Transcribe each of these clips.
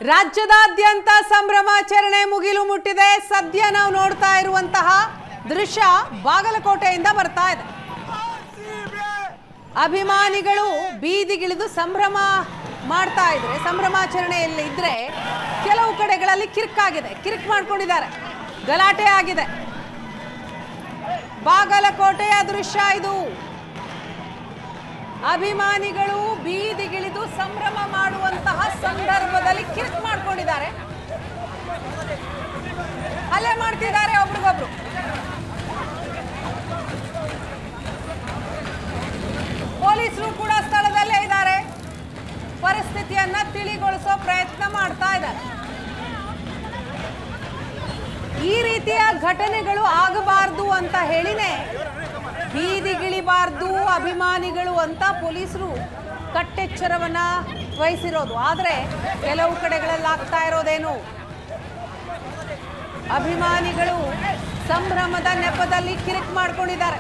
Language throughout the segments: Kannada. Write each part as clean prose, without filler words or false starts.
ರಾಜ್ಯದಾದ್ಯಂತ ಸಂಭ್ರಮಾಚರಣೆ ಮುಗಿಲು ಮುಟ್ಟಿದೆ. ಸದ್ಯ ನಾವು ನೋಡ್ತಾ ಇರುವಂತಹ ದೃಶ್ಯ ಬಾಗಲಕೋಟೆಯಿಂದ ಬರ್ತಾ ಇದೆ. ಅಭಿಮಾನಿಗಳು ಬೀದಿಗಿಳಿದು ಸಂಭ್ರಮ ಮಾಡ್ತಾ ಇದ್ರೆ, ಸಂಭ್ರಮಾಚರಣೆಯಲ್ಲಿ ಇದ್ರೆ ಕೆಲವು ಕಡೆಗಳಲ್ಲಿ ಕಿರಿಕಾಗಿದೆ, ಕಿರಿಕ್ ಮಾಡ್ಕೊಂಡಿದ್ದಾರೆ, ಗಲಾಟೆ ಆಗಿದೆ. ಬಾಗಲಕೋಟೆಯ ದೃಶ್ಯ ಇದು. ಅಭಿಮಾನಿಗಳು ಬೀದಿಗಿಳಿದು ಸಂಭ್ರಮ ಮಾಡುವಂತಹ ಸಂದರ್ಭದಲ್ಲಿ ಕಿರಿಕ್ ಮಾಡ್ಕೊಂಡಿದ್ದಾರೆ, ಹಲ್ಲೆ ಮಾಡ್ತಿದ್ದಾರೆ ಒಬ್ರಿಗೊಬ್ರು. ಪೊಲೀಸರು ಕೂಡ ಸ್ಥಳದಲ್ಲೇ ಇದ್ದಾರೆ, ಪರಿಸ್ಥಿತಿಯನ್ನ ತಿಳಿಗೊಳಿಸೋ ಪ್ರಯತ್ನ ಮಾಡ್ತಾ ಇದ್ದಾರೆ. ಈ ರೀತಿಯ ಘಟನೆಗಳು ಆಗಬಾರ್ದು ಅಂತ ಹೇಳಿನೇ ಬೀದಿಗಿಳಿಬಾರ್ದು ಅಭಿಮಾನಿಗಳು ಅಂತ ಪೊಲೀಸರು ಕಟ್ಟೆಚ್ಚರವನ್ನ ವಹಿಸಿರೋದು. ಆದರೆ ಕೆಲವು ಕಡೆಗಳಲ್ಲಿ ಆಗ್ತಾ ಇರೋದೇನು, ಅಭಿಮಾನಿಗಳು ಸಂಭ್ರಮದ ನೆಪದಲ್ಲಿ ಕಿರಿಕ್ ಮಾಡ್ಕೊಂಡಿದ್ದಾರೆ.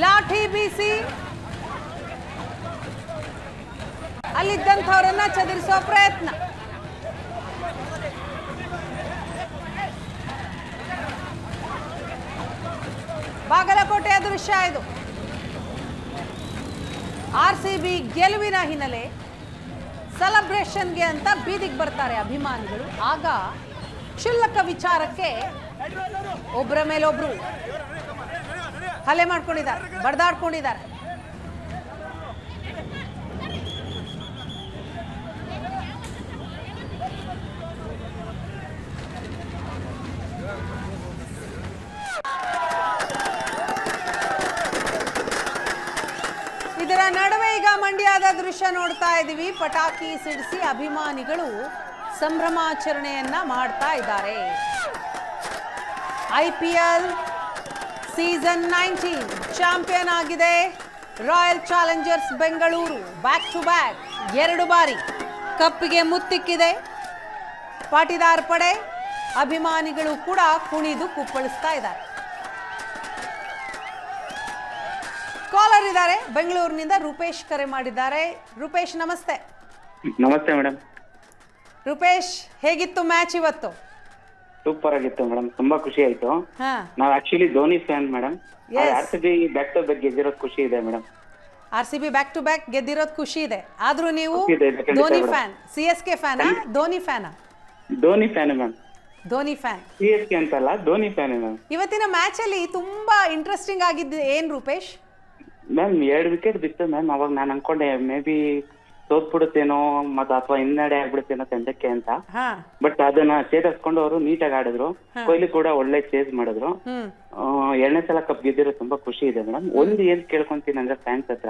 ಲಾಠಿ ಬೀಸಿ ಅಲ್ಲಿದ್ದಂಥವರನ್ನ ಚದುರಿಸುವ ಪ್ರಯತ್ನ. ಬಾಗಲಕೋಟೆಯ ದೃಶ್ಯ ಇದು. RCB ಗೆಲುವಿನ ಹಿನ್ನೆಲೆ ಸೆಲೆಬ್ರೇಷನ್ಗೆ ಅಂತ ಬೀದಿಗೆ ಬರ್ತಾರೆ ಅಭಿಮಾನಿಗಳು. ಆಗ ಕ್ಷುಲ್ಲಕ ವಿಚಾರಕ್ಕೆ ಒಬ್ಬರ ಮೇಲೊಬ್ರು ಹಲ್ಲೆ ಮಾಡ್ಕೊಂಡಿದ್ದಾರೆ, ಬಡ್ದಾಡ್ಕೊಂಡಿದ್ದಾರೆ. ಇದರ ನಡುವೆ ಈಗ ಮಂಡ್ಯದ ದೃಶ್ಯ ನೋಡ್ತಾ ಇದ್ದೀವಿ. ಪಟಾಕಿ ಸಿಡಿಸಿ ಅಭಿಮಾನಿಗಳು ಸಂಭ್ರಮಾಚರಣೆಯನ್ನ ಮಾಡ್ತಾ ಇದ್ದಾರೆ. IPL ಸೀಸನ್ 19 ಚಾಂಪಿಯನ್ ಆಗಿದೆ Royal Challengers Bengaluru. Back to back 2 ಬಾರಿ ಕಪ್ಪಿಗೆ ಮುತ್ತಿಕ್ಕಿದೆ. ಪಾಟಿದಾರ್ ಪಡೆ ಅಭಿಮಾನಿಗಳು ಕೂಡ ಕುಣಿದು ಕುಪ್ಪಳಿಸ್ತಾ ಇದ್ದಾರೆ. ಕಾಲರ್ ಇದ್ದಾರೆ ಬೆಂಗಳೂರಿನಿಂದ, ರೂಪೇಶ್ ಕರೆ ಮಾಡಿದ್ದಾರೆ. ರೂಪೇಶ್ ನಮಸ್ತೆ. ನಮಸ್ತೆ ಮೇಡಮ್. ರೂಪೇಶ್, ಹೇಗಿತ್ತು ಮ್ಯಾಚ್ ಇವತ್ತು? ಸೂಪರ್ ಆಗಿತ್ತು ಮೇಡಮ್, ತುಂಬಾ ಖುಷಿ ಆಯ್ತು. ನಾವು actually Dhoni fan madam. RCB back to back ಗೆದ್ದಿರೋದು ಖುಷಿ ಇದೆ madam. RCB back to back ಗೆದ್ದಿರೋದು ಖುಷಿ ಇದೆ. ಆದ್ರೂ ನೀವು Dhoni fan, CSK fan, Dhoni fan? Dhoni fan ma'am. Dhoni fan, CSK ಅಂತಲ್ಲ, ಧೋನಿ ಫ್ಯಾನ್ ಮ್ಯಾಮ್. ಇವತ್ತಿನ ಮ್ಯಾಚ್ ಅಲ್ಲಿ ತುಂಬಾ ಇಂಟ್ರೆಸ್ಟಿಂಗ್ ಆಗಿದ್ದು ಏನ್ ರೂಪೇಶ್? ಮ್ಯಾಮ್ 2 ವಿಕೆಟ್ ಬಿತ್ತು ಮ್ಯಾಮ್. ಅವಾಗ ನಾನು ಅನ್ಕೊಂಡೆ ಮೇ ಬಿ ಸೋತ್ಬಿಡುತ್ತೇನೋ ಮತ್ತೆ ಅಥವಾ ಹಿನ್ನಡೆ ಆಗ್ಬಿಡುತ್ತೇನೋ ತಂಡಕ್ಕೆ ಅಂತ. ಬಟ್ ಅದನ್ನ ಚೇತರಿಸ್ಕೊಂಡು ಅವರು ನೀಟಾಗಿ ಆಡಿದ್ರು. ಕೊಹ್ಲಿ ಕೂಡ ಒಳ್ಳೆ ಚೇಸ್ ಮಾಡಿದ್ರು. 2ನೇ ಸಲ ಕಪ್ ಗೆದ್ದಿರೋ ತುಂಬಾ ಖುಷಿ ಇದೆ ಮೇಡಮ್. ಒಂದು ಏನ್ ಕೇಳ್ಕೊಂತೀನಿ ಅಂದ್ರೆ ಫ್ಯಾನ್ಸ್ ಹತ್ರ,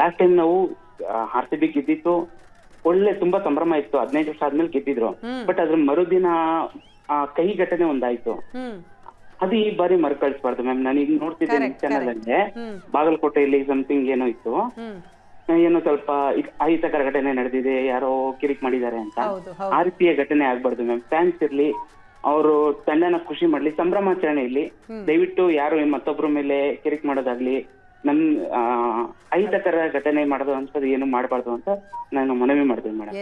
ಲಾಸ್ಟ್ ಟೈಮ್ ನಾವು RCB ಗೆದ್ದಿತ್ತು, ಒಳ್ಳೆ ತುಂಬಾ ಸಂಭ್ರಮ ಇತ್ತು. 15 ವರ್ಷ ಆದ್ಮೇಲೆ ಗೆದ್ದಿದ್ರು. ಬಟ್ ಅದ್ರ ಮರುದಿನ ಕೈ ಘಟನೆ ಒಂದಾಯ್ತು. ಅದು ಈ ಬಾರಿ ಮರುಕಳಿಸಬಾರ್ದು ಮ್ಯಾಮ್. ನಾನು ಈಗ ನೋಡ್ತಿದ್ದೇನೆ ಚಾನಲ್ ಅಲ್ಲಿ, ಬಾಗಲಕೋಟೆಯಲ್ಲಿ ಸಮಥಿಂಗ್ ಏನೋ ಇತ್ತು, ಏನೋ ಸ್ವಲ್ಪ ಅಹಿತಕರ ಘಟನೆ ನಡೆದಿದೆ, ಯಾರೋ ಕಿರಿಕ್ ಮಾಡಿದ್ದಾರೆ ಅಂತ. ಆ ರೀತಿಯ ಘಟನೆ ಆಗ್ಬಾರ್ದು ಮ್ಯಾಮ್. ಫ್ಯಾನ್ಸ್ ಇರ್ಲಿ, ಅವರು ತಂಡನ ಖುಷಿ ಮಾಡ್ಲಿ, ಸಂಭ್ರಮಾಚರಣೆ ಇರ್ಲಿ. ದಯವಿಟ್ಟು ಯಾರು ಮತ್ತೊಬ್ರ ಮೇಲೆ ಕಿರಿಕ್ ಮಾಡೋದಾಗ್ಲಿ, ನಮ್ ಅಹಿತಕರ ಘಟನೆ ಮಾಡೋದು ಅನ್ಸೋದು ಏನು ಮಾಡಬಾರ್ದು ಅಂತ ನಾನು ಮನವಿ ಮಾಡ್ತೇನೆ ಮೇಡಮ್.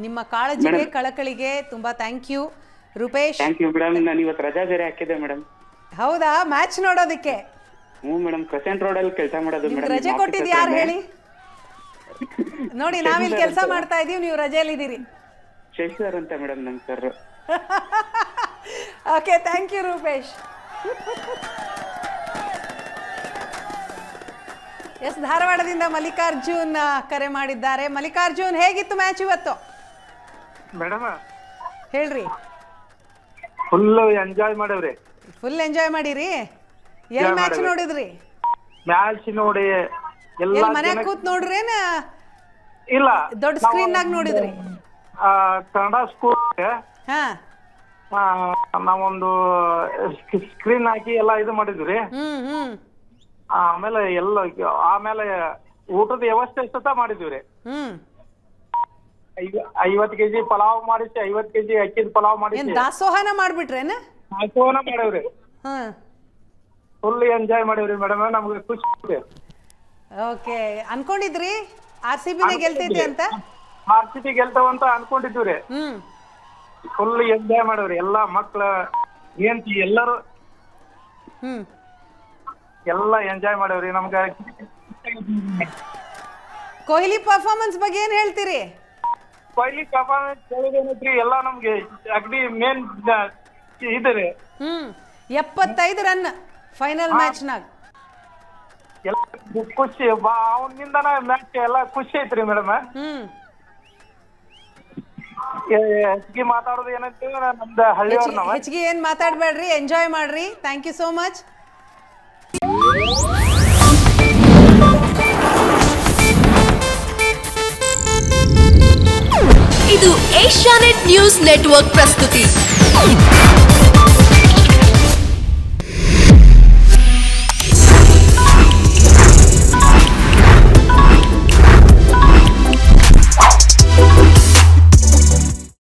ನಿಮ್ಮ ಕಾಳಜಿಗೆ, ಕಳಕಳಿಗೆ ತುಂಬಾ thank you Rupesh. Thank you madam. ನಾನು ಇವತ್ತು ರಜಾ ಬೇರೆ ಹಾಕಿದೆ ಮೇಡಮ್. ಹೌದಾ? ಮ್ಯಾಚ್ ನೋಡೋದಕ್ಕೆ? ಹ್ಞೂ ಮೇಡಮ್, ಕ್ರೆಸೆಂಟ್ ರೋಡ್ ಅಲ್ಲಿ ಕೆಲಸ ಮಾಡೋದು ಮೇಡಮ್. ರಜೆ ಕೊಟ್ಟಿದ್ದು ಯಾರು ಹೇಳಿ? ನೋಡಿ, ನಾವಿಲ್ಲಿ ಕೆಲಸ ಮಾಡ್ತಾ ಇದೀವಿ, ನೀವು ರಜೆಯಲ್ಲಿ ಇದ್ದೀರಿ. ಶಶಿಧರ್ ಅಂತ ಮೇಡಮ್ ನಮ್ sir. Okay, thank you Rupesh. Yes, ಧಾರವಾಡದಿಂದ ಮಲ್ಲಿಕಾರ್ಜುನ್ ಕರೆ ಮಾಡಿದ್ದಾರೆ. ಮಲ್ಲಿಕಾರ್ಜುನ್, ಹೇಗಿತ್ತು ಮ್ಯಾಚ್ ಇವತ್ತು? ಮೇಡಮ್ ಹೇಳ್ರಿ. ಫುಲ್ ಎಂಜಾಯ್ ಮಾಡವ್ರಿ. ಫುಲ್ ಎಂಜಾಯ್ ಮಾಡಿರಿ? ಎಲ್ಲಿ ಮ್ಯಾಚ್ ನೋಡಿದ್ರಿ? ಮ್ಯಾಚ್ ನೋಡಿ ಎಲ್ಲ ಮನ್ಯಾಗ ಕೂತ್ ನೋಡ್ರೇನ? ಇಲ್ಲ, ದೊಡ್ಡ ಸ್ಕ್ರೀನ್ ನಾಗ ನೋಡಿದ್ರಿ? ಕನ್ನಡ ಸ್ಕೂಲ್ ನಾವೊಂದು ಸ್ಕ್ರೀನ್ ಹಾಕಿ ಎಲ್ಲ ಇದು ಮಾಡಿದ್ವಿ. ಆಮೇಲೆ ಆಮೇಲೆ ಊಟದ ವ್ಯವಸ್ಥೆ ಸತ ಮಾಡಿದ್ವಿ. 50 ಕೆಜಿ ಪಲಾವ್ ಮಾಡಿಸಿ 50 ಕೆಜಿ ಅಕ್ಕಿದ ಪಲಾವ್ ಮಾಡಿಸಿ ದಾಸೋಹನ ಮಾಡ್ಬಿಟ್ರೇನ? ದಾಸೋಹನ ಮಾಡವ್ರಿ. ಫುಲ್ ಎಂಜಾಯ್ ಮಾಡಿವ್ರಿ ಮೇಡಮ್, ನಮ್ಗೆ ಖುಷಿ ಇದೆ. ಓಕೆ, ಅನ್ಕೊಂಡಿದ್ರಿ RCB ನೇ ಗೆಲ್ತೈತಿ ಅಂತ? RCB ಗೆಲ್ತಾವಂತ ಅನ್ಕೊಂಡಿದ್ವಿ ರೀ. ಫುಲ್ ಎಂಜಾಯ್ ಮಾಡಿವ್ರಿ, ಎಲ್ಲಾ ಮಕ್ಳ ಏನ್ತಿ ಎಲ್ಲರೂ ಎಲ್ಲ ಎಂಜಾಯ್ ಮಾಡಿವ್ರಿ. ನಮ್ಗೆ ಕೊಹ್ಲಿ ಪರ್ಫಾರ್ಮೆನ್ಸ್ ಬಗ್ಗೆ ಏನ್ ಹೇಳ್ತೀರಿ? ಕೊಹ್ಲಿ ಪರ್ಫಾರ್ಮೆನ್ಸ್ ಏನೈತ್ರಿ, ಎಲ್ಲ ನಮ್ಗೆ ಅಗದಿ ಮೇನ್ ಇದ್ರಿ. 75 ರನ್ ಫೈನಲ್ ಮ್ಯಾಚ್ನಾಗ. ಎಲ್ಲ ಖುಷಿ, ಅವನಿಂದನ ಮ್ಯಾಚ್ ಎಲ್ಲ ಖುಷಿ ಐತ್ರಿ ಮೇಡಮ್. ಹೆಚ್ಚಿಗೆ ಮಾತಾಡೋದು ಏನಂತ ನಮ್ದು ಹಳ್ಳಿಯವ್ರು ನಾವು. ಹೆಚ್ಚಿಗೆ ಏನ್ ಮಾತಾಡ್ಬೇಡ್ರಿ, ಎಂಜಾಯ್ ಮಾಡ್ರಿ. Thank you so much. ಇದು ಏಷ್ಯಾನೆಟ್ ನ್ಯೂಸ್ ನೆಟ್ವರ್ಕ್ ಪ್ರಸ್ತುತಿ.